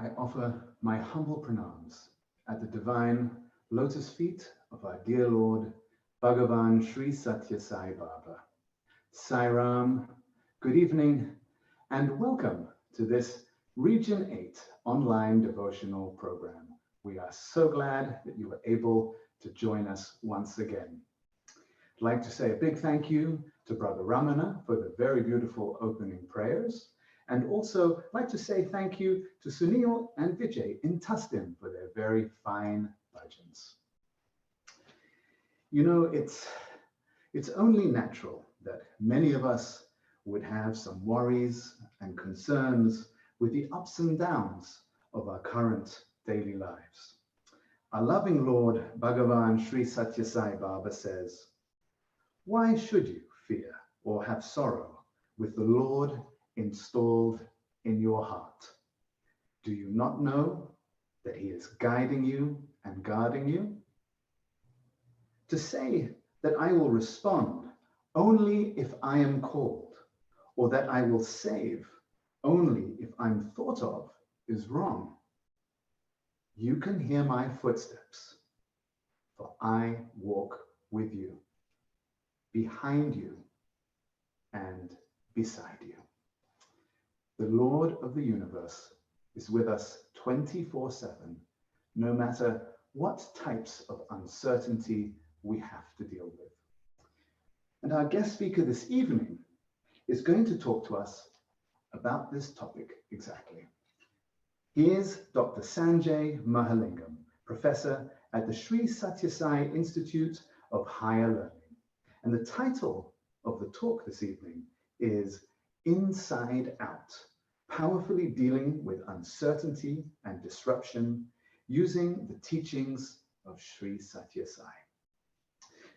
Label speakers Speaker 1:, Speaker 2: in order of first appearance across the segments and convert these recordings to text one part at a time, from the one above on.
Speaker 1: I offer my humble pranams at the divine lotus feet of our dear Lord, Bhagavan Sri Satya Sai Baba. Sai Ram, good evening, and welcome to this Region 8 online devotional program. We are so glad that you were able to join us once again. I'd like to say a big thank you to Brother Ramana for the very beautiful opening prayers. And also like to say thank you to Sunil and Vijay in Tustin for their very fine bhajans. You know, it's only natural that many of us would have some worries and concerns with the ups and downs of our current daily lives. Our loving Lord Bhagavan Sri Satya Sai Baba says, "Why should you fear or have sorrow with the Lord installed in your heart? Do you not know that he is guiding you and guarding you? To say that I will respond only if I am called, or that I will save only if I'm thought of, is wrong. You can hear my footsteps, for I walk with you, behind you, and beside you." The Lord of the universe is with us 24/7, no matter what types of uncertainty we have to deal with. And our guest speaker this evening is going to talk to us about this topic exactly. He is Dr. Sanjay Mahalingam, professor at the Sri Satya Sai Institute of Higher Learning. And the title of the talk this evening is Inside Out, powerfully dealing with uncertainty and disruption using the teachings of Sri Satya Sai.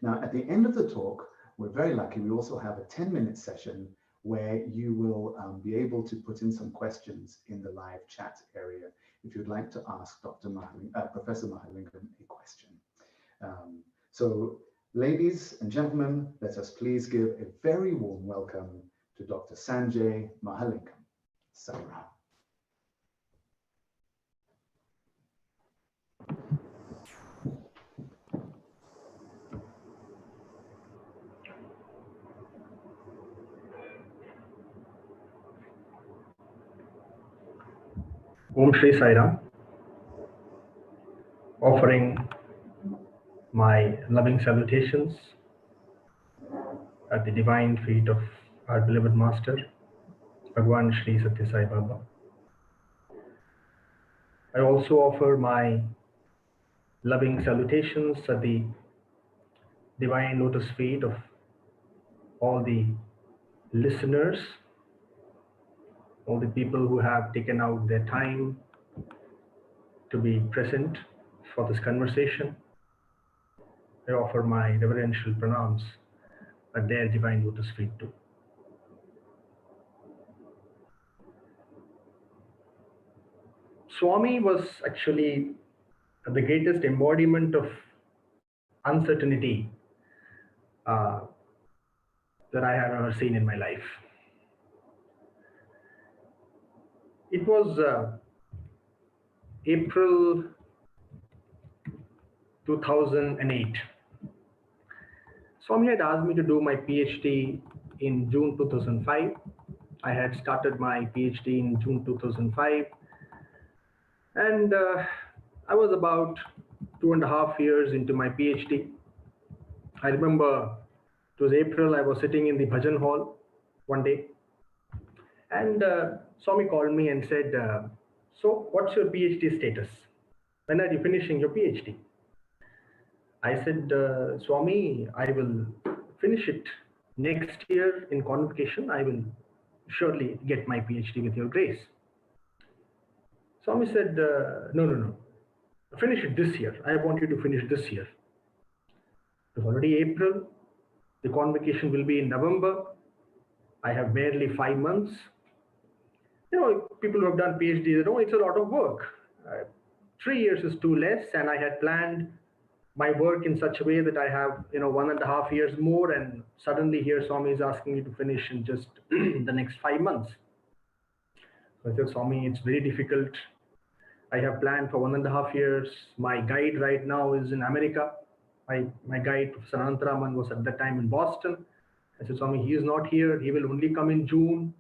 Speaker 1: Now, at the end of the talk, we're very lucky. We also have a 10-minute session where you will be able to put in some questions in the live chat area if you'd like to ask Professor Mahalingam a question. So, ladies and gentlemen, let us please give a very warm welcome to Dr. Sanjay Mahalingam. Sarah.
Speaker 2: Om Shri Sai Ram, offering my loving salutations at the divine feet of our beloved Master, Bhagwan Sri Satya Sai Baba. I also offer my loving salutations at the divine lotus feet of all the listeners, all the people who have taken out their time to be present for this conversation. I offer my reverential pranams at their divine lotus feet too. Swami was actually the greatest embodiment of uncertainty that I have ever seen in my life. It was April 2008. Swami had asked me to do my PhD in June 2005. I had started my PhD in June 2005. And I was about 2.5 years into my PhD. I remember it was April. I was sitting in the bhajan hall one day, and Swami called me and said, "So, what's your PhD status? When are you finishing your PhD?" I said, "Swami, I will finish it next year in convocation. I will surely get my PhD with your grace." Swami said, No. Finish it this year. I want you to finish this year. It was already April. The convocation will be in November. I have barely 5 months. You know, people who have done PhD, they know it's a lot of work. 3 years is too less, and I had planned my work in such a way that I have, 1.5 years more, and suddenly here Swami is asking me to finish in just the next 5 months. So I said, "Swami, it's very difficult. I have planned for 1.5 years. My guide right now is in America. My guide, Professor Anantaraman, was at that time in Boston. I said, Swami, he is not here. He will only come in June.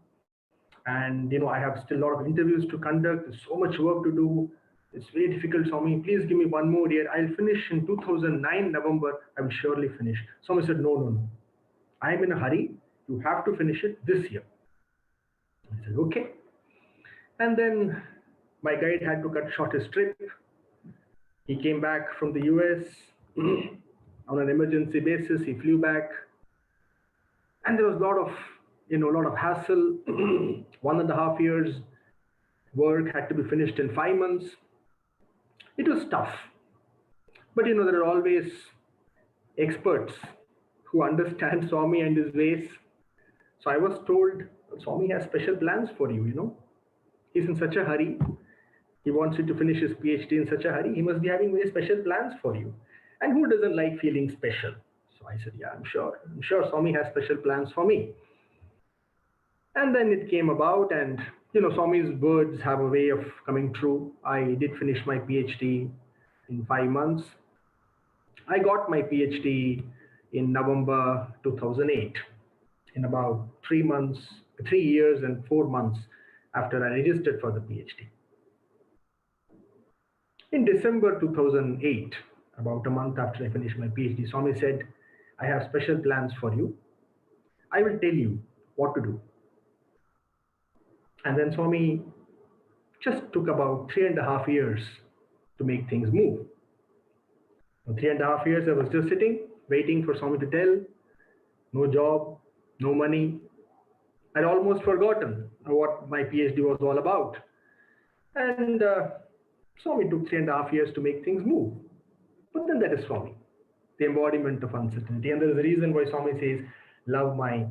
Speaker 2: And I have still a lot of interviews to conduct. There's so much work to do. It's very difficult, Swami. Please give me one more year. I'll finish in 2009 November. I will surely finish. Swami said, no, no, no. I'm in a hurry. You have to finish it this year. I said, okay. And then my guide had to cut short his trip. He came back from the US on an emergency basis. He flew back, and there was a lot of hassle. 1.5 years work had to be finished in 5 months. It was tough, but there are always experts who understand Swami and his ways. So I was told, Swami has special plans for you. He's in such a hurry. He wants you to finish his PhD in such a hurry. He must be having very special plans for you. And who doesn't like feeling special? So I said, yeah, I'm sure. I'm sure Swami has special plans for me. And then it came about, and Swami's words have a way of coming true. I did finish my PhD in 5 months. I got my PhD in November 2008, in about 3 years and 4 months after I registered for the PhD. In December 2008, about a month after I finished my PhD, Swami said, I have special plans for you. I will tell you what to do. And then Swami just took about 3.5 years to make things move. For 3.5 years, I was just sitting, waiting for Swami to tell. No job, no money. I'd almost forgotten what my PhD was all about. And Swami took 3.5 years to make things move. But then that is Swami, the embodiment of uncertainty. And there is a reason why Swami says, love my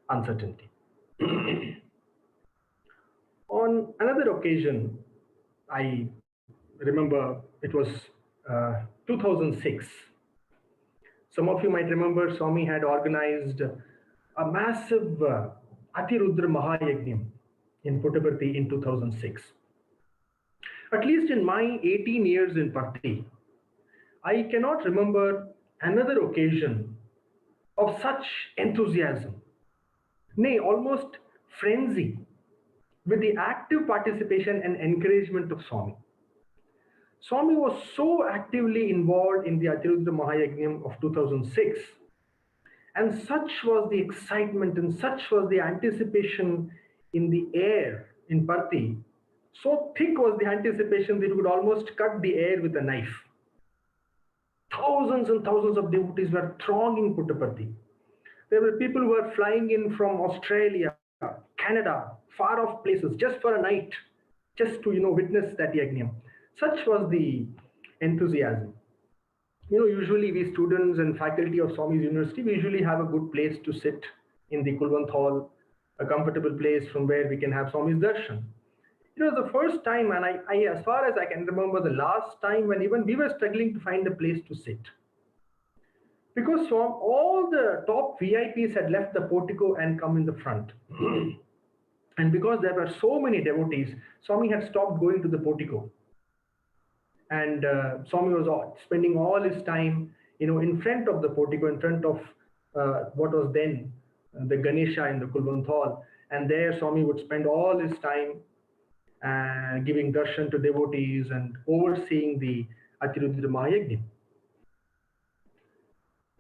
Speaker 2: uncertainty. On another occasion, I remember it was 2006. Some of you might remember Swami had organized a massive Atirudra Mahayagnim in Puttaparthi in 2006. At least in my 18 years in Parthi, I cannot remember another occasion of such enthusiasm, nay, almost frenzy, with the active participation and encouragement of Swami. Swami was so actively involved in the Atirudra Mahayagnim of 2006, and such was the excitement and such was the anticipation in the air in Parthi. So thick was the anticipation that you could almost cut the air with a knife. Thousands and thousands of devotees were thronging Puttaparthi. There were people who were flying in from Australia, Canada, far off places, just for a night, just to witness that yajna. Such was the enthusiasm. Usually we students and faculty of Swami's University, we usually have a good place to sit in the Kulwant Hall, a comfortable place from where we can have Swami's darshan. It was the first time, and I, as far as I can remember, the last time when even we were struggling to find a place to sit. Because all the top VIPs had left the portico and come in the front. And because there were so many devotees, Swami had stopped going to the portico. And Swami was spending all his time, in front of the portico, in front of what was then the Ganesha in the Kulwant Hall. And there Swami would spend all his time giving darshan to devotees and overseeing the Atirudra Mahayagnim.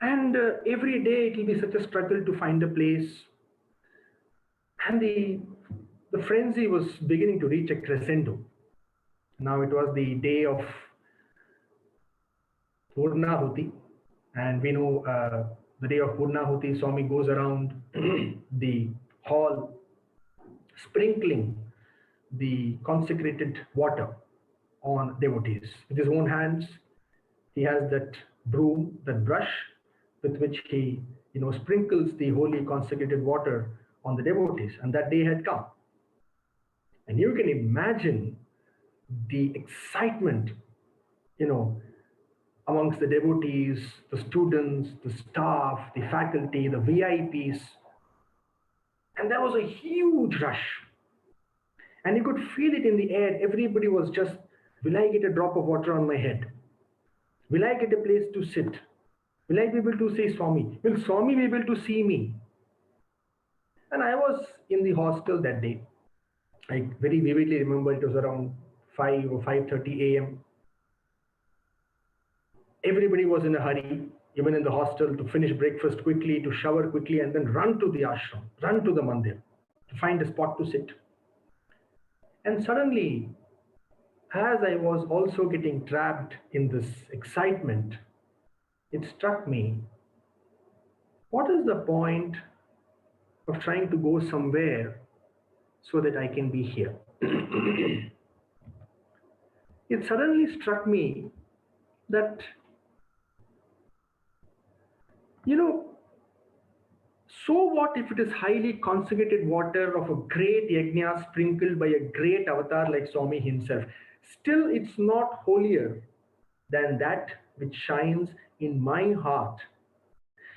Speaker 2: And every day it will be such a struggle to find a place. And the frenzy was beginning to reach a crescendo. Now it was the day of Purnahuti, and we know the day of Purnahuti, Swami goes around the hall sprinkling the consecrated water on devotees. With his own hands, he has that broom, that brush, with which he sprinkles the holy consecrated water on the devotees. And that day had come. And you can imagine the excitement, amongst the devotees, the students, the staff, the faculty, the VIPs. And there was a huge rush. And you could feel it in the air. Everybody was just Will I get a drop of water on my head? Will I get a place to sit? Will I be able to see Swami? Will Swami be able to see me? And I was in the hostel that day. I very vividly remember it was around 5 or 5:30 a.m. Everybody was in a hurry, even in the hostel, to finish breakfast quickly, to shower quickly, and then run to the ashram, run to the mandir, to find a spot to sit. And suddenly, as I was also getting trapped in this excitement, it struck me, what is the point of trying to go somewhere so that I can be here? It suddenly struck me that, you know, so what if it is highly concentrated water of a great yajna sprinkled by a great avatar like Swami himself? Still, it's not holier than that which shines in my heart.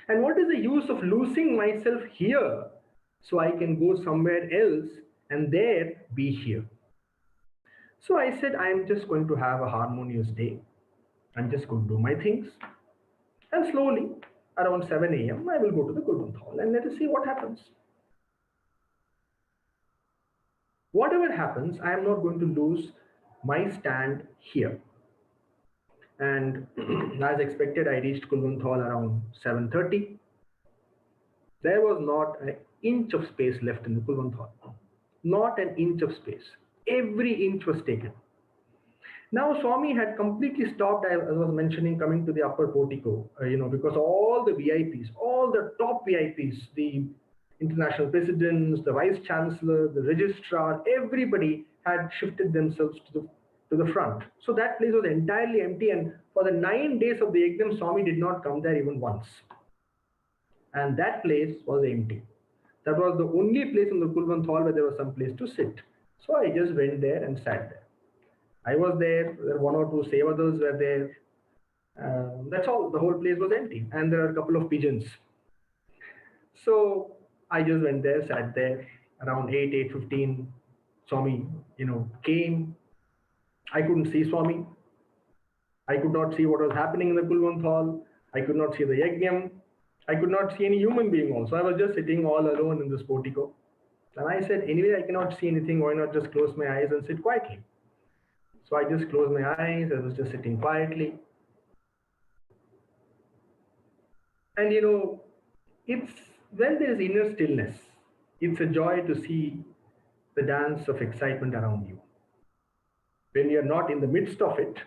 Speaker 2: And what is the use of losing myself here so I can go somewhere else and there be here? So I said, I'm just going to have a harmonious day. I'm just going to do my things. And slowly, around 7 a.m., I will go to the Gulwant Hall and let us see what happens. Whatever happens, I am not going to lose my stand here. And as expected, I reached Kulwant Hall around 7:30. There was not an inch of space left in the Kulwant Hall. Not an inch of space. Every inch was taken. Now Swami had completely stopped, as I was mentioning, coming to the upper portico, because all the VIPs, all the top VIPs, the international presidents, the vice chancellor, the registrar, everybody had shifted themselves to the front. So that place was entirely empty, and for the 9 days of the Yagam, Swami did not come there even once. And that place was empty. That was the only place in the Kulwant Hall where there was some place to sit. So I just went there and sat there. I was there, one or two sevadars were there. That's all, the whole place was empty. And there are a couple of pigeons. So I just went there, sat there around 8, 8:15. Swami, came. I couldn't see Swami. I could not see what was happening in the Kulwant Hall. I could not see the Yajnam. I could not see any human being also. I was just sitting all alone in this portico. And I said, anyway, I cannot see anything. Why not just close my eyes and sit quietly? So I just closed my eyes. I was just sitting quietly. And it's when there is inner stillness, it's a joy to see the dance of excitement around you. When you're not in the midst of it,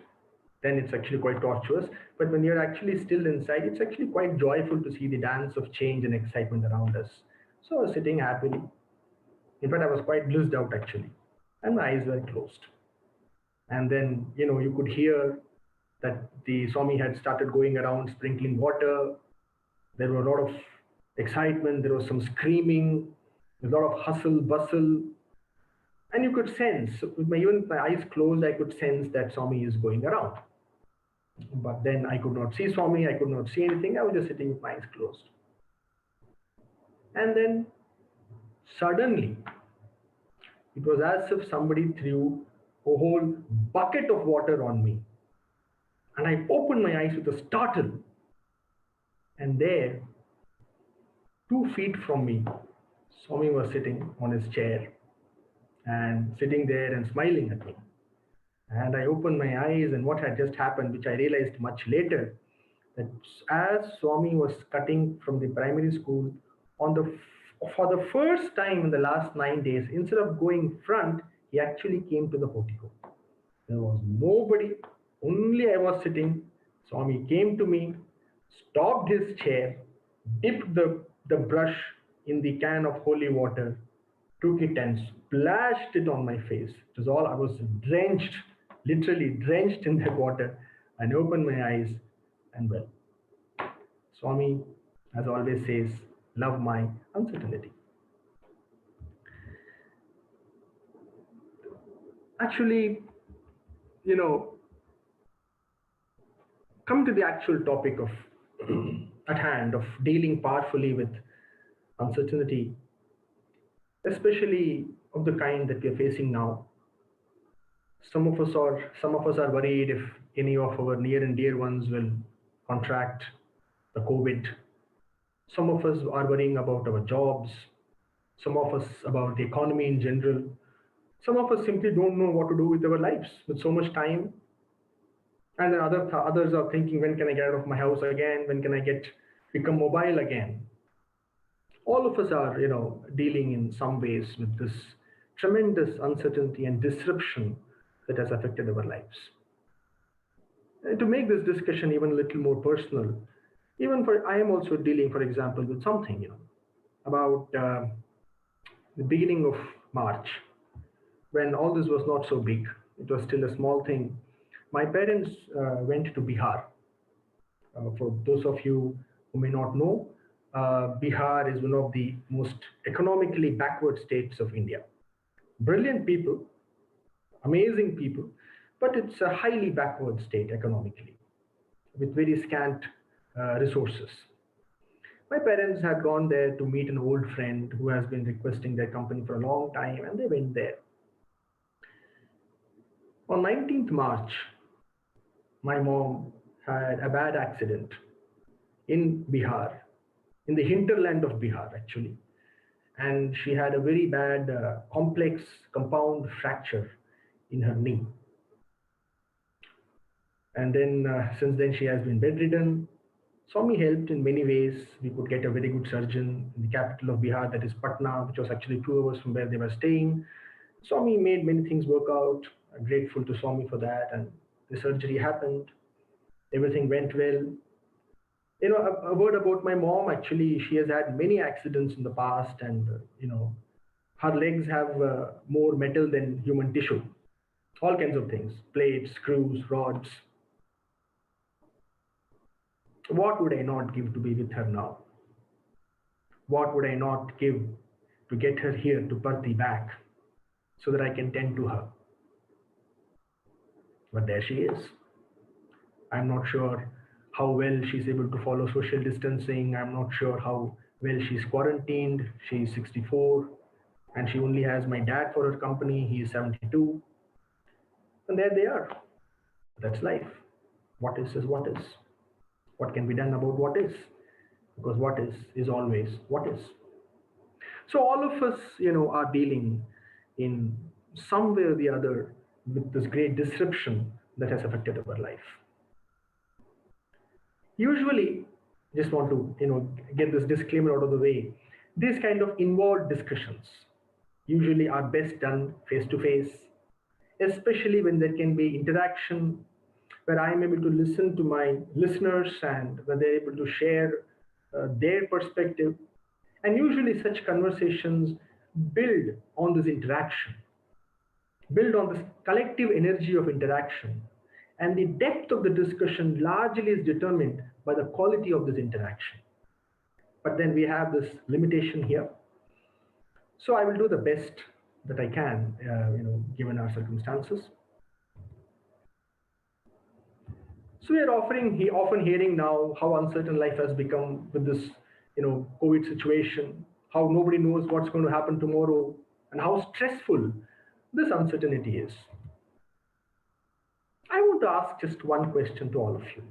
Speaker 2: then it's actually quite tortuous. But when you're actually still inside, it's actually quite joyful to see the dance of change and excitement around us. So I was sitting happily. In fact, I was quite blissed out actually. And my eyes were closed. And then, you could hear that the Swami had started going around sprinkling water. There were a lot of excitement. There was some screaming, a lot of hustle, bustle. And you could sense, even with my eyes closed, I could sense that Swami is going around. But then I could not see Swami, I could not see anything. I was just sitting with my eyes closed. And then suddenly, it was as if somebody threw a whole bucket of water on me. And I opened my eyes with a startle. And there, 2 feet from me, Swami was sitting on his chair and sitting there and smiling at me. And I opened my eyes, and what had just happened, which I realized much later, that as Swami was cutting from the primary school, for the first time in the last 9 days, instead of going front, he actually came to the portico. There was nobody, only I was sitting. Swami came to me, stopped his chair, dipped the brush in the can of holy water, took it and splashed it on my face. It was all, I was drenched, literally drenched in that water, and opened my eyes, and well, Swami, as always, says, love my uncertainty. Actually, you know, come to the actual topic of at hand of dealing powerfully with uncertainty, especially of the kind that we are facing now. Some of us are worried if any of our near and dear ones will contract the COVID. Some of us are worrying about our jobs. Some of us about the economy in general. Some of us simply don't know what to do with our lives with so much time. And then others are thinking, when can I get out of my house again? When can I get become mobile again? All of us are, dealing in some ways with this tremendous uncertainty and disruption that has affected our lives. And to make this discussion even a little more personal, even for I am also dealing, for example, with something, about the beginning of March, when all this was not so big. It was still a small thing. My parents went to Bihar. For those of you who may not know, Bihar is one of the most economically backward states of India. Brilliant people, amazing people, but it's a highly backward state economically, with very scant resources. My parents had gone there to meet an old friend who has been requesting their company for a long time, and they went there. On 19th March, my mom had a bad accident in Bihar, in the hinterland of Bihar, actually. And she had a very bad, complex compound fracture in her knee. And then, since then, she has been bedridden. Swami helped in many ways. We could get a very good surgeon in the capital of Bihar, that is Patna, which was actually 2 hours from where they were staying. Swami made many things work out. I'm grateful to Swami for that. And the surgery happened. Everything went well. A word about my mom. Actually, she has had many accidents in the past, and her legs have more metal than human tissue. All kinds of things: plates, screws, rods. What would I not give to be with her now? What would I not give to get her here to Parthi back, so that I can tend to her? But there she is. I'm not sure how well she's able to follow social distancing. I'm not sure how well she's quarantined. She's 64 and she only has my dad for her company. He's 72. And there they are. That's life. What is what is. What can be done about what is? Because what is always what is. So all of us, are dealing in some way or the other with this great disruption that has affected our life. Usually, just want to get this disclaimer out of the way. These kind of involved discussions usually are best done face to face, especially when there can be interaction where I am able to listen to my listeners and where they're able to share their perspective. And usually such conversations build on this interaction, build on this collective energy of interaction. And the depth of the discussion largely is determined by the quality of this interaction. But then we have this limitation here. So I will do the best that I can, given our circumstances. So we are often hearing now how uncertain life has become with this, COVID situation, how nobody knows what's going to happen tomorrow, and how stressful this uncertainty is. I want to ask just one question to all of you.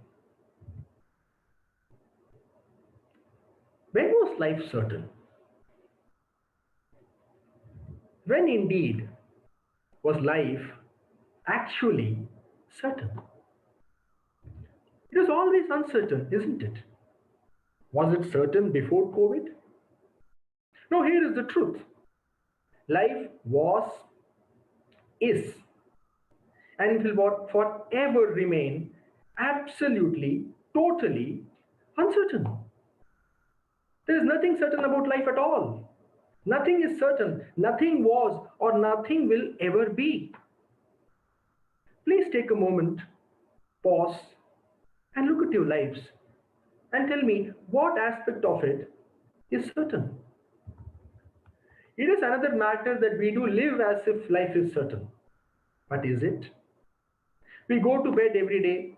Speaker 2: When was life certain? When indeed was life actually certain? It is always uncertain, isn't it? Was it certain before COVID? No, here is the truth. Life was, is, and will forever remain absolutely, totally uncertain. There is nothing certain about life at all. Nothing is certain. Nothing was or nothing will ever be. Please take a moment, pause, and look at your lives and tell me what aspect of it is certain. It is another matter that we do live as if life is certain. But is it? We go to bed every day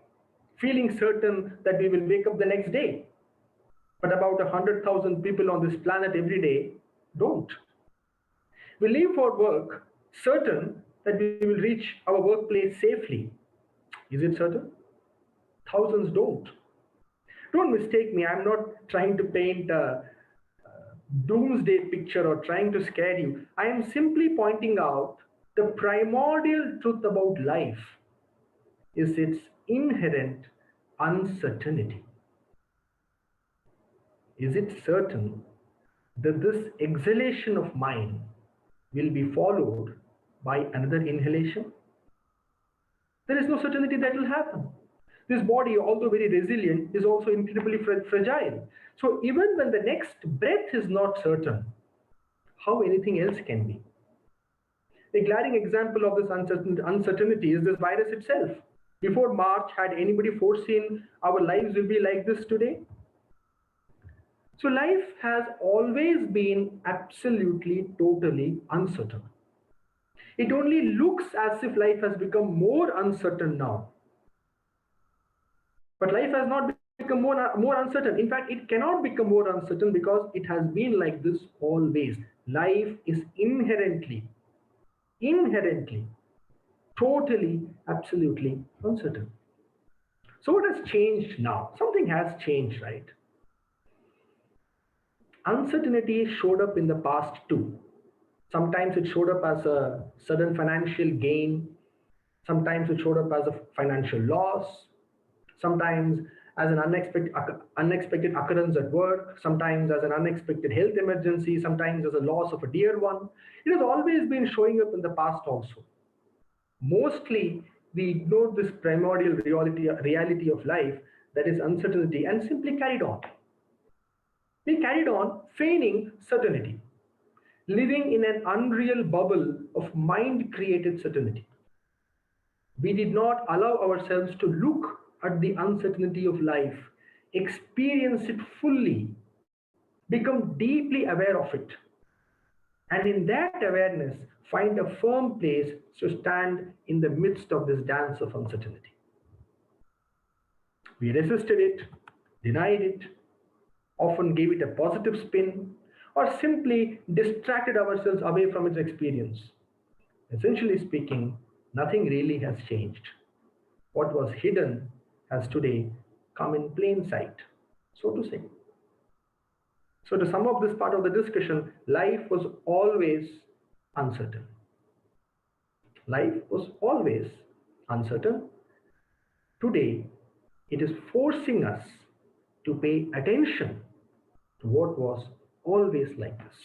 Speaker 2: feeling certain that we will wake up the next day. But about 100,000 people on this planet every day don't. We leave for work certain that we will reach our workplace safely. Is it certain? Thousands don't. Don't mistake me, I'm not trying to paint a doomsday picture or trying to scare you. I am simply pointing out the primordial truth about life is its inherent uncertainty. Is it certain that this exhalation of mine will be followed by another inhalation? There is no certainty that will happen. This body, although very resilient, is also incredibly fragile. So even when the next breath is not certain, how anything else can be? A glaring example of this uncertainty is this virus itself. Before March, had anybody foreseen our lives will be like this today? So life has always been absolutely, totally uncertain. It only looks as if life has become more uncertain now. But life has not become more uncertain. In fact, it cannot become more uncertain because it has been like this always. Life is inherently, totally, absolutely uncertain. So what has changed now? Something has changed, right? Uncertainty showed up in the past too. Sometimes it showed up as a sudden financial gain. Sometimes it showed up as a financial loss. Sometimes as an unexpected occurrence at work. Sometimes as an unexpected health emergency. Sometimes as a loss of a dear one. It has always been showing up in the past also. Mostly, we ignored this primordial reality of life, that is uncertainty, and simply carried on. We carried on feigning certainty, living in an unreal bubble of mind created certainty. We did not allow ourselves to look at the uncertainty of life, experience it fully, become deeply aware of it, and in that awareness, find a firm place to stand in the midst of this dance of uncertainty. We resisted it, denied it, often gave it a positive spin, or simply distracted ourselves away from its experience. Essentially speaking, nothing really has changed. What was hidden has today come in plain sight, so to say. So, to sum up this part of the discussion, life was always uncertain. Life was always uncertain. Today, it is forcing us to pay attention to what was always like this.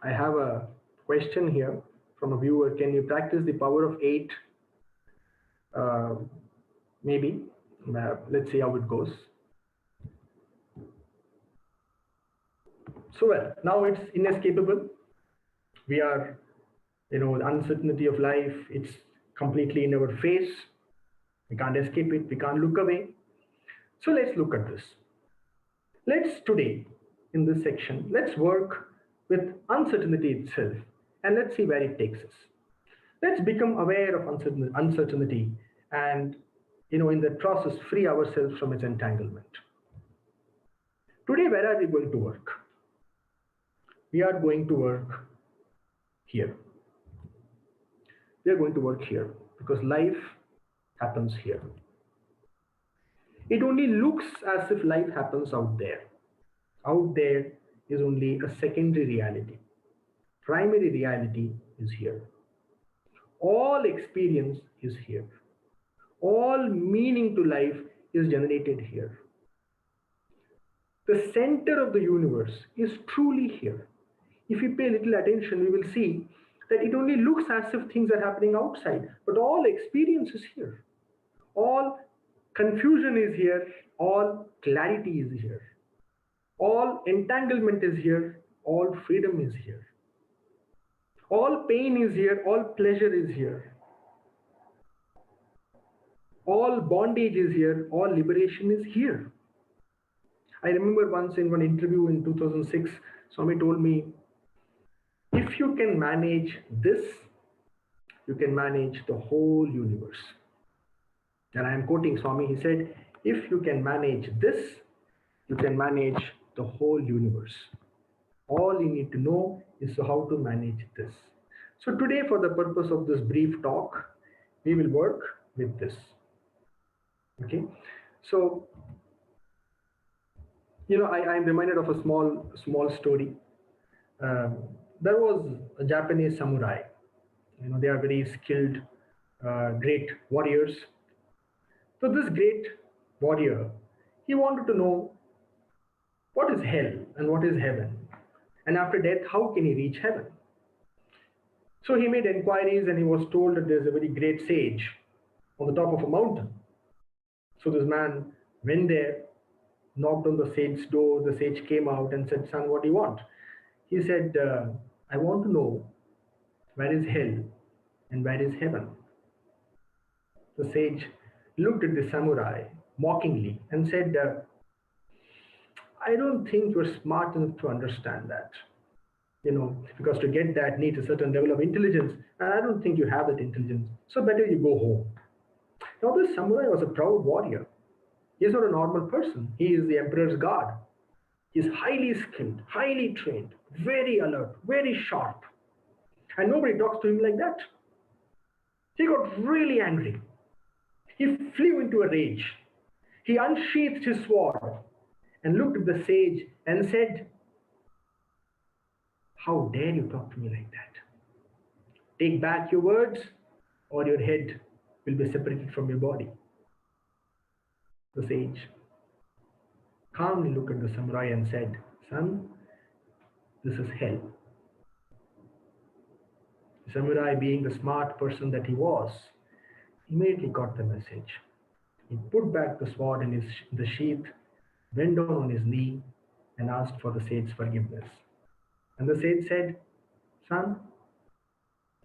Speaker 2: I have a question here from a viewer. Can you practice the power of eight? Uh, Maybe. Let's see how it goes. So, well, now it's inescapable. We are, the uncertainty of life, it's completely in our face. We can't escape it. We can't look away. So, let's look at this. Let's today, in this section, let's work with uncertainty itself and let's see where it takes us. Let's become aware of uncertainty and, in the process, free ourselves from its entanglement. Today, where are we going to work? We are going to work here. We are going to work here because life happens here. It only looks as if life happens out there. Out there is only a secondary reality. Primary reality is here. All experience is here. All meaning to life is generated here. The center of the universe is truly here. If we pay little attention, we will see that it only looks as if things are happening outside, but all experience is here. All confusion is here. All clarity is here. All entanglement is here. All freedom is here. All pain is here. All pleasure is here. All bondage is here. All liberation is here. I remember once in one interview in 2006, Swami told me, if you can manage this, you can manage the whole universe. And I am quoting Swami. He said, if you can manage this, you can manage the whole universe. All you need to know is how to manage this. So today, for the purpose of this brief talk, we will work with this. Okay. So, I'm reminded of a small story. Um, there was a Japanese samurai. They are very skilled, great warriors. So this great warrior, he wanted to know what is hell and what is heaven, and after death, how can he reach heaven? So he made inquiries, and he was told that there's a very great sage on the top of a mountain. So this man went there, knocked on the sage's door. The sage came out and said, "Son, what do you want?" He said, "I want to know where is hell and where is heaven." The sage looked at the samurai mockingly and said, "I don't think you're smart enough to understand that. Because to get that needs a certain level of intelligence, and I don't think you have that intelligence. So better you go home." Now, this samurai was a proud warrior. He is not a normal person. He is the emperor's guard. He is highly skilled, highly trained, very alert, very sharp. And nobody talks to him like that. He got really angry. He flew into a rage. He unsheathed his sword and looked at the sage and said, "How dare you talk to me like that? Take back your words, or your head will be separated from your body." The sage calmly looked at the samurai and said, "Son, this is hell." The samurai, being the smart person that he was, immediately got the message. He put back the sword in the sheath, went down on his knee, and asked for the sage's forgiveness. And the sage said, "Son,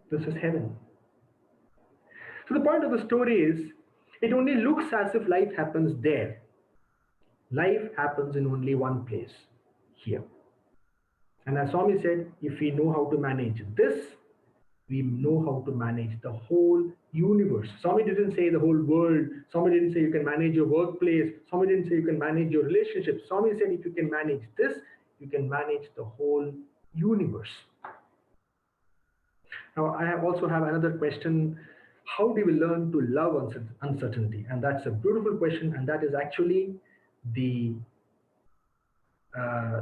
Speaker 2: this is heaven." So the point of the story is, it only looks as if life happens there. Life happens in only one place, here. And as Swami said, if we know how to manage this, we know how to manage the whole universe. Swami didn't say the whole world. Swami didn't say you can manage your workplace. Swami didn't say you can manage your relationships. Swami said if you can manage this, you can manage the whole universe. Now, also have another question. How do we learn to love uncertainty? And that's a beautiful question. And that is actually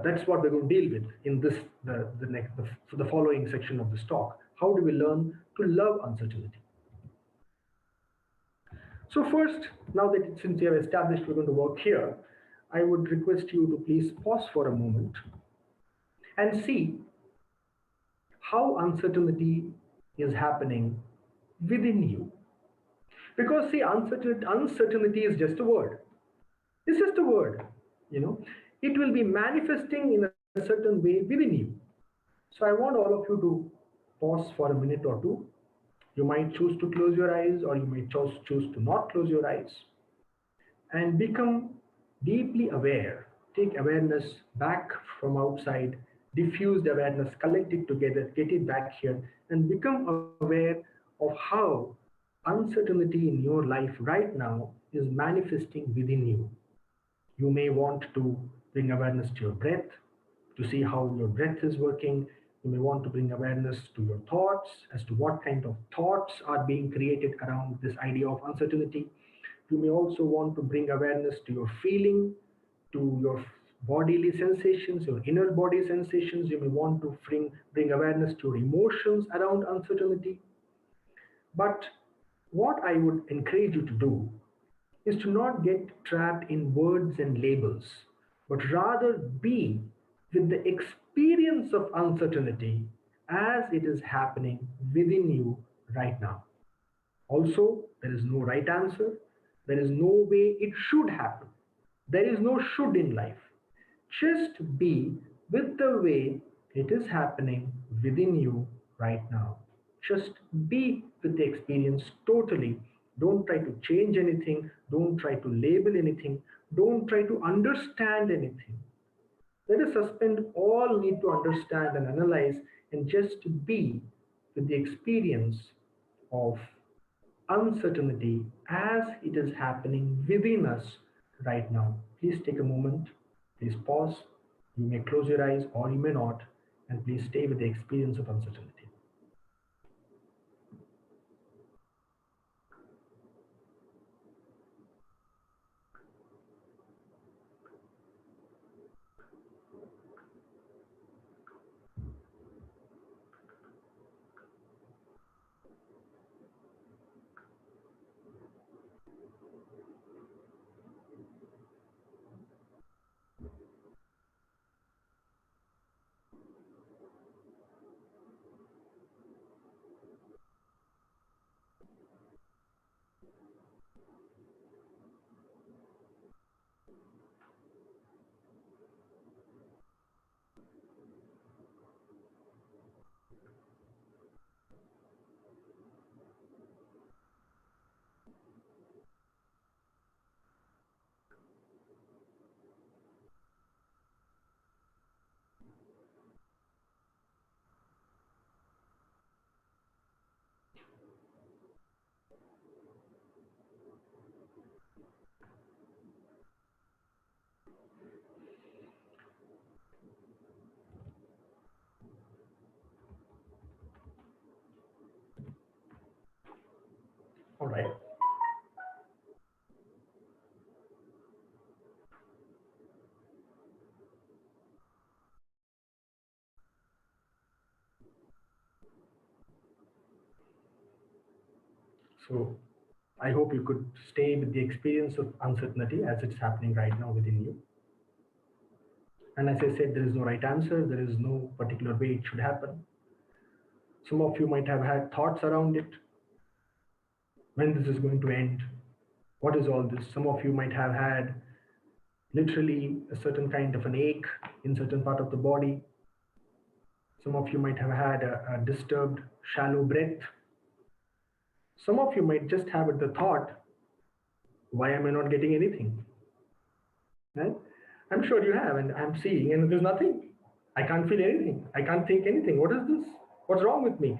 Speaker 2: that's what we're going to deal with in this the following section of this talk. How do we learn to love uncertainty? So first, now that since we have established we're going to work here, I would request you to please pause for a moment and see how uncertainty is happening within you. Because see, uncertainty is just a word. It's just a word, you know. It will be manifesting in a certain way within you. So I want all of you to pause for a minute or two. You might choose to close your eyes, or you might choose to not close your eyes, and become deeply aware. Take awareness back from outside, diffuse the awareness, collect it together, get it back here, and become aware of how uncertainty in your life right now is manifesting within you. You may want to bring awareness to your breath, to see how your breath is working. You may want to bring awareness to your thoughts as to what kind of thoughts are being created around this idea of uncertainty. You may also want to bring awareness to your feeling, to your bodily sensations, your inner body sensations. You may want to bring awareness to your emotions around uncertainty. But what I would encourage you to do is to not get trapped in words and labels, but rather be with the experience of uncertainty as it is happening within you right now. Also, there is no right answer. There is no way it should happen. There is no should in life. Just be with the way it is happening within you right now. Just be with the experience totally. Don't try to change anything. Don't try to label anything. Don't try to understand anything. Let us suspend all need to understand and analyze and just be with the experience of uncertainty as it is happening within us right now. Please take a moment, please pause. You may close your eyes or you may not, and please stay with the experience of uncertainty. All right. So I hope you could stay with the experience of uncertainty as it's happening right now within you. And as I said, there is no right answer, there is no particular way it should happen. Some of you might have had thoughts around it, when this is going to end, what is all this? Some of you might have had literally a certain kind of an ache in certain part of the body. Some of you might have had a disturbed, shallow breath. Some of you might just have the thought, why am I not getting anything? Right? I'm sure you have, and I'm seeing, and there's nothing. I can't feel anything. I can't think anything. What is this? What's wrong with me?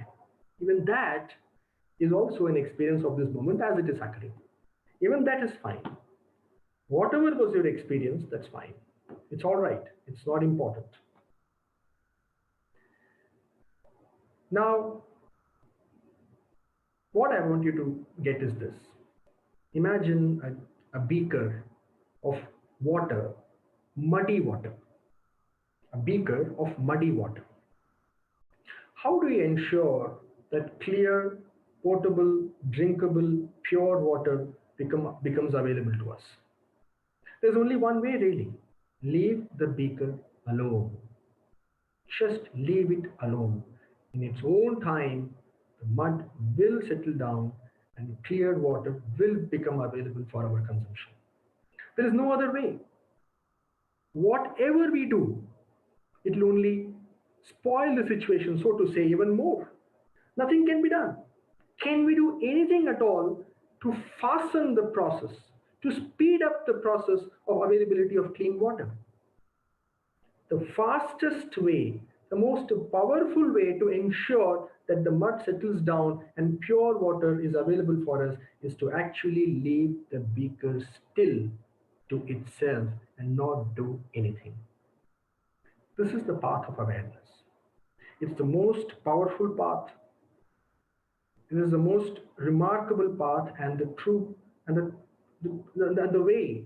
Speaker 2: Even that is also an experience of this moment as it is occurring. Even that is fine. Whatever was your experience, that's fine. It's all right. It's not important. Now, what I want you to get is this. Imagine a beaker of water, muddy water, a beaker of muddy water. How do you ensure that clear, potable, drinkable, pure water becomes available to us? There's only one way, really. Leave the beaker alone. Just leave it alone. In its own time, the mud will settle down and clear water will become available for our consumption. There is no other way. Whatever we do, it will only spoil the situation, so to say, even more. Nothing can be done. Can we do anything at all to fasten the process, to speed up the process of availability of clean water? The fastest way, the most powerful way to ensure that the mud settles down and pure water is available for us is to actually leave the beaker still to itself and not do anything. This is the path of awareness. It's the most powerful path. It is the most remarkable path and the true and the way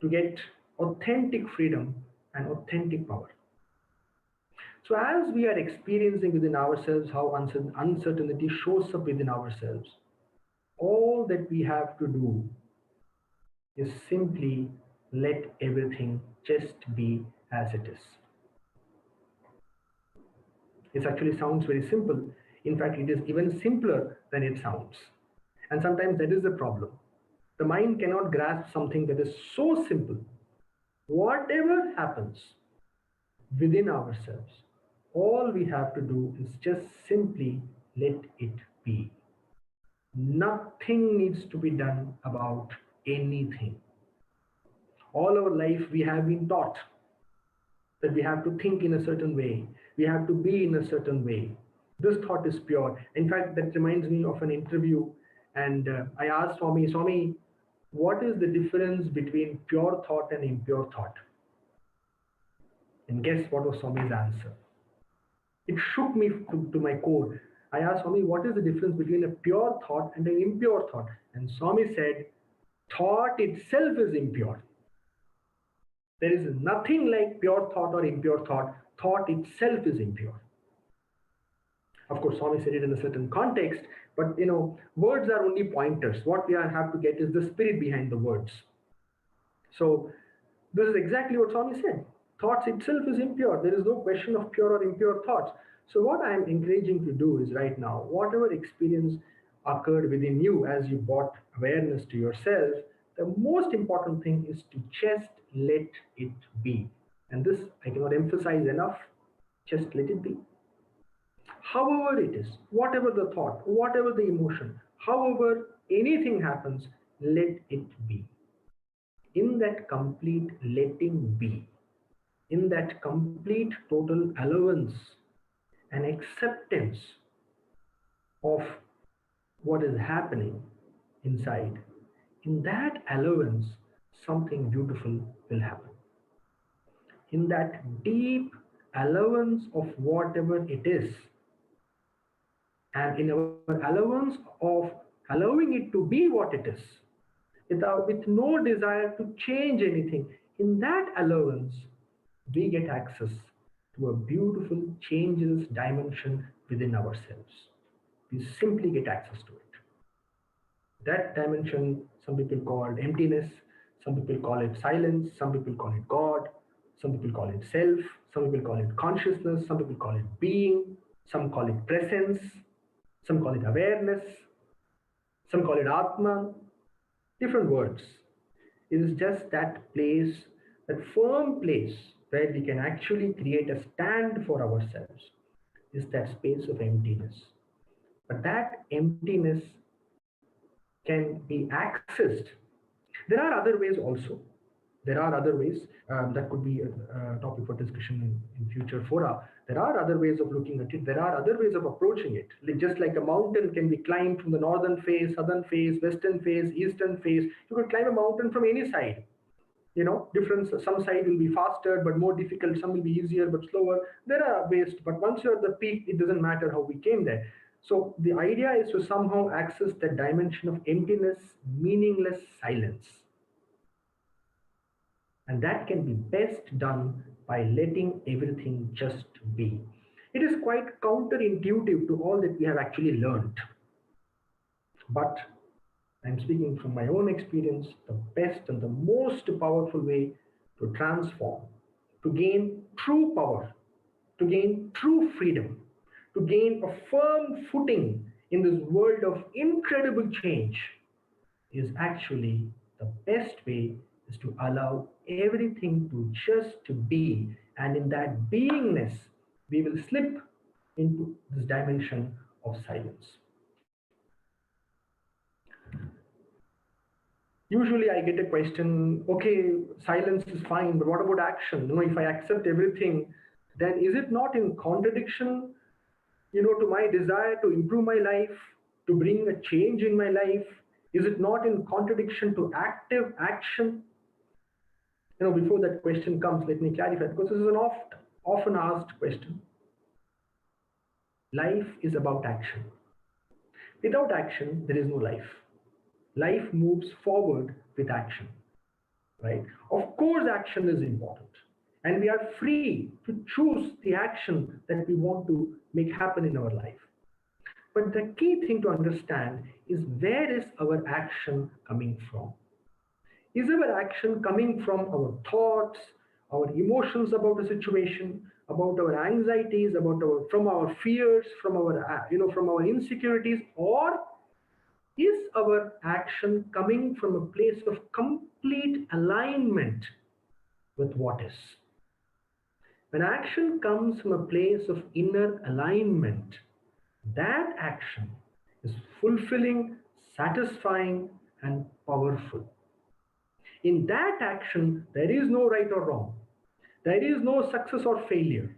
Speaker 2: to get authentic freedom and authentic power. So, as we are experiencing within ourselves how uncertainty shows up within ourselves, all that we have to do is simply let everything just be as it is. It actually sounds very simple. In fact, it is even simpler than it sounds. And sometimes that is the problem. The mind cannot grasp something that is so simple. Whatever happens within ourselves, all we have to do is just simply let it be. Nothing needs to be done about anything. All our life, we have been taught that we have to think in a certain way, we have to be in a certain way. This thought is pure. In fact, that reminds me of an interview And I asked Swami, what is the difference between pure thought and impure thought? And guess what was Swami's answer? It shook me to my core. I asked Swami, what is the difference between a pure thought and an impure thought? And Swami said, thought itself is impure. There is nothing like pure thought or impure thought. Thought itself is impure. Of course, Swami said it in a certain context, but words are only pointers. What we have to get is the spirit behind the words. So this is exactly what Swami said. Thoughts itself is impure. There is no question of pure or impure thoughts. So what I am encouraging to do is right now, whatever experience occurred within you as you brought awareness to yourself, the most important thing is to just let it be. And this I cannot emphasize enough. Just let it be. However it is, whatever the thought, whatever the emotion, however anything happens, let it be. In that complete letting be, in that complete total allowance and acceptance of what is happening inside, in that allowance, something beautiful will happen. In that deep allowance of whatever it is, and in our allowance of allowing it to be what it is, with no desire to change anything, in that allowance, we get access to a beautiful changeless dimension within ourselves. We simply get access to it. That dimension, some people call it emptiness, some people call it silence, some people call it God, some people call it self, some people call it consciousness, some people call it being, some call it presence, some call it awareness, some call it Atma, different words. It is just that place, that firm place where we can actually create a stand for ourselves, is that space of emptiness. But that emptiness can be accessed. There are other ways also. There are other ways. That could be a topic for discussion in future fora. There are other ways of looking at it. There are other ways of approaching it. Just like a mountain can be climbed from the northern face, southern face, western face, eastern face. You could climb a mountain from any side. Difference, some side will be faster but more difficult, some will be easier but slower. There are ways, but once you're at the peak, it doesn't matter how we came there. So the idea is to somehow access that dimension of emptiness, meaningless silence, and that can be best done by letting everything just be. It is quite counterintuitive to all that we have actually learned, but I'm speaking from my own experience. The best and the most powerful way to transform, to gain true power, to gain true freedom, to gain a firm footing in this world of incredible change is actually the best way is to allow everything to just be. And in that beingness, we will slip into this dimension of silence. Usually I get a question, okay, silence is fine, but what about action? If I accept everything, then is it not in contradiction, to my desire to improve my life, to bring a change in my life? Is it not in contradiction to active action? Before that question comes, let me clarify, because this is an often asked question. Life is about action. Without action, there is no life. Life moves forward with action, right? Of course, action is important, and we are free to choose the action that we want to make happen in our life. But the key thing to understand is, where is our action coming from? Is our action coming from our thoughts, our emotions about a situation, about our anxieties, from our fears, from our insecurities, or is our action coming from a place of complete alignment with what is? When action comes from a place of inner alignment, that action is fulfilling, satisfying, and powerful. In that action, there is no right or wrong. There is no success or failure.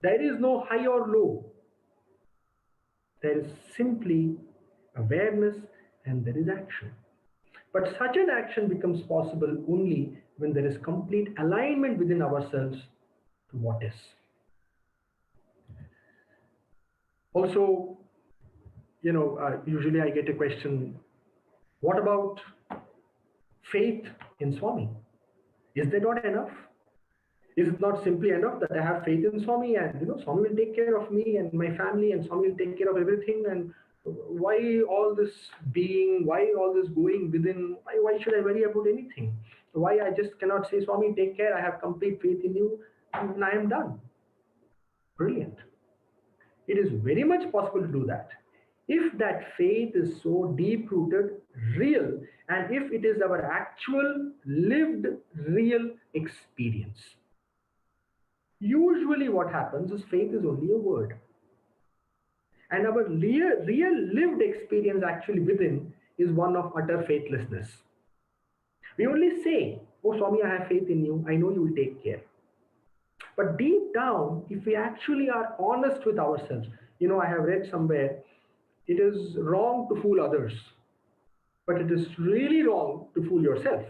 Speaker 2: There is no high or low. There is simply awareness and there is action. But such an action becomes possible only when there is complete alignment within ourselves to what is. Also, usually I get a question, what about faith in Swami? Is that not enough? Is it not simply enough that I have faith in Swami and Swami will take care of me and my family and Swami will take care of everything? And why all this being? Why all this going within? Why should I worry about anything? Why I just cannot say, Swami, take care, I have complete faith in you and I am done? Brilliant. It is very much possible to do that. If that faith is so deep rooted, real, and if it is our actual lived real experience. Usually what happens is faith is only a word. And our real lived experience actually within is one of utter faithlessness. We only say, oh Swami, I have faith in you, I know you will take care. But deep down, if we actually are honest with ourselves, I have read somewhere, it is wrong to fool others, but it is really wrong to fool yourself.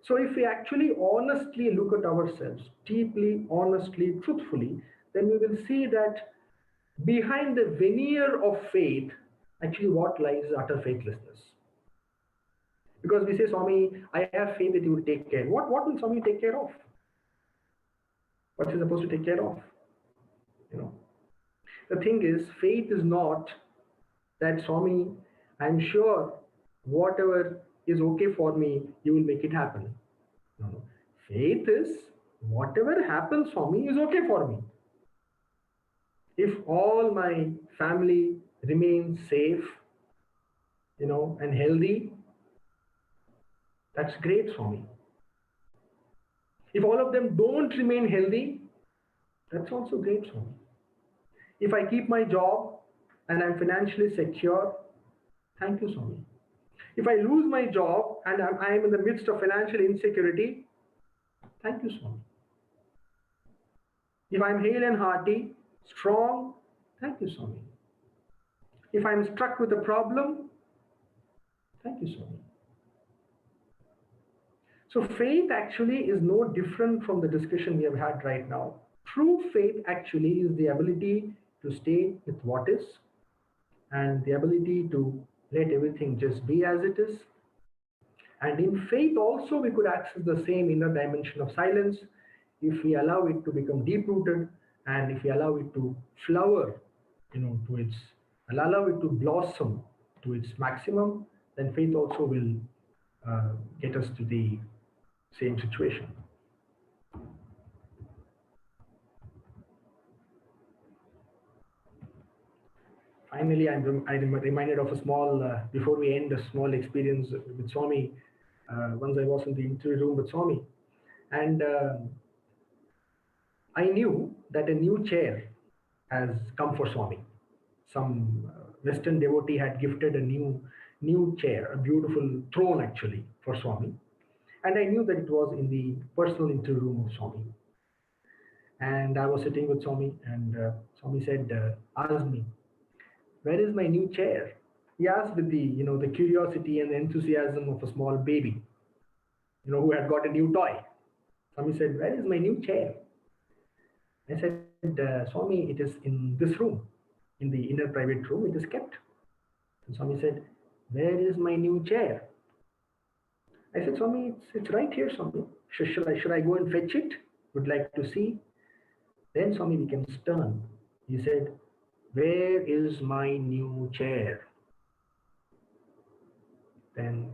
Speaker 2: So if we actually honestly look at ourselves, deeply, honestly, truthfully, then we will see that behind the veneer of faith, actually what lies is utter faithlessness. Because we say, Swami, I have faith that you will take care. What will Swami take care of? What's he supposed to take care of? The thing is, faith is not that, Swami, I'm sure whatever is okay for me, you will make it happen. No. Faith is whatever happens for me is okay for me. If all my family remains safe, and healthy, that's great for me. If all of them don't remain healthy, that's also great for me. If I keep my job and I'm financially secure, thank you, Swami. If I lose my job and I'm in the midst of financial insecurity, thank you, Swami. If I'm hale and hearty, strong, thank you, Swami. If I'm struck with a problem, thank you, Swami. So faith actually is no different from the discussion we have had right now. True faith actually is the ability to stay with what is and the ability to let everything just be as it is. And in faith also we could access the same inner dimension of silence if we allow it to become deep rooted and if we allow it to flower, allow it to blossom to its maximum, then faith also will get us to the same situation. Finally, I'm reminded of a small, before we end, a small experience with Swami. Once I was in the interview room with Swami, and I knew that a new chair has come for Swami. Some Western devotee had gifted a new chair, a beautiful throne actually, for Swami. And I knew that it was in the personal interview room of Swami. And I was sitting with Swami, and Swami said, asked me, where is my new chair? He asked with the curiosity and the enthusiasm of a small baby, who had got a new toy. Swami said, where is my new chair? I said, Swami, it is in this room, in the inner private room, it is kept. And Swami said, where is my new chair? I said, Swami, it's right here, Swami. Should I go and fetch it? Would like to see. Then Swami became stern. He said, where is my new chair? Then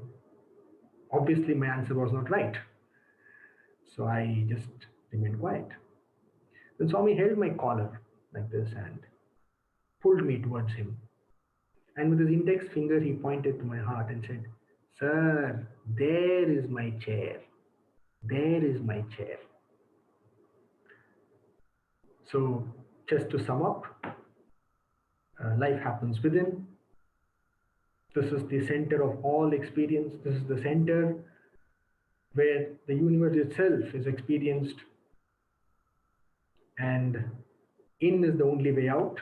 Speaker 2: obviously my answer was not right. So I just remained quiet. Then Swami held my collar like this and pulled me towards him. And with his index finger, he pointed to my heart and said, Sir, there is my chair. There is my chair. So just to sum up, life happens within. This is the center of all experience. This is the center where the universe itself is experienced. And in is the only way out.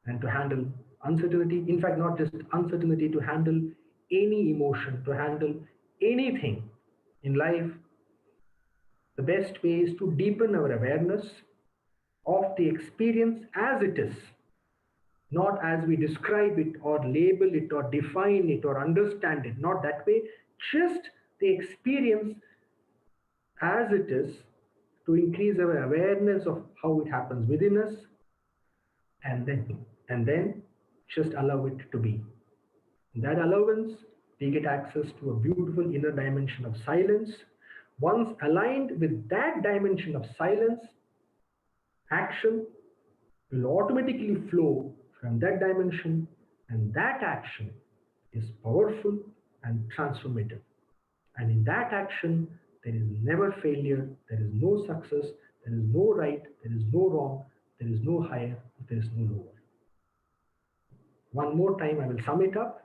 Speaker 2: And to handle uncertainty, in fact, not just uncertainty, to handle any emotion, to handle anything in life, the best way is to deepen our awareness of the experience as it is, not as we describe it or label it or define it or understand it, not that way, just the experience as it is, to increase our awareness of how it happens within us, and then just allow it to be. In that allowance, we get access to a beautiful inner dimension of silence. Once aligned with that dimension of silence, action will automatically flow from that dimension, and that action is powerful and transformative. And in that action, there is never failure, there is no success, there is no right, there is no wrong, there is no higher, there is no lower. One more time, I will sum it up.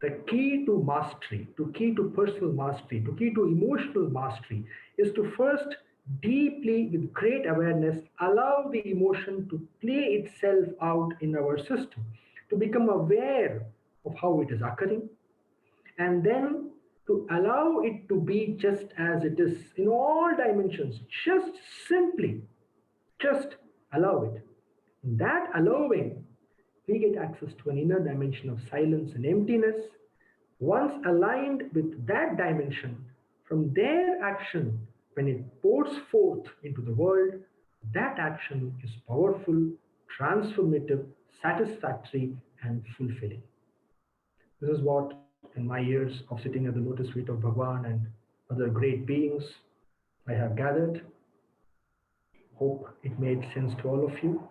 Speaker 2: The key to mastery, to key to personal mastery, to key to emotional mastery is to first deeply, with great awareness, allow the emotion to play itself out in our system, to become aware of how it is occurring, and then to allow it to be just as it is in all dimensions, just simply, just allow it. In that allowing, we get access to an inner dimension of silence and emptiness. Once aligned with that dimension, from their action, when it pours forth into the world, that action is powerful, transformative, satisfactory, and fulfilling. This is what, in my years of sitting at the lotus feet of Bhagwan and other great beings, I have gathered. Hope it made sense to all of you.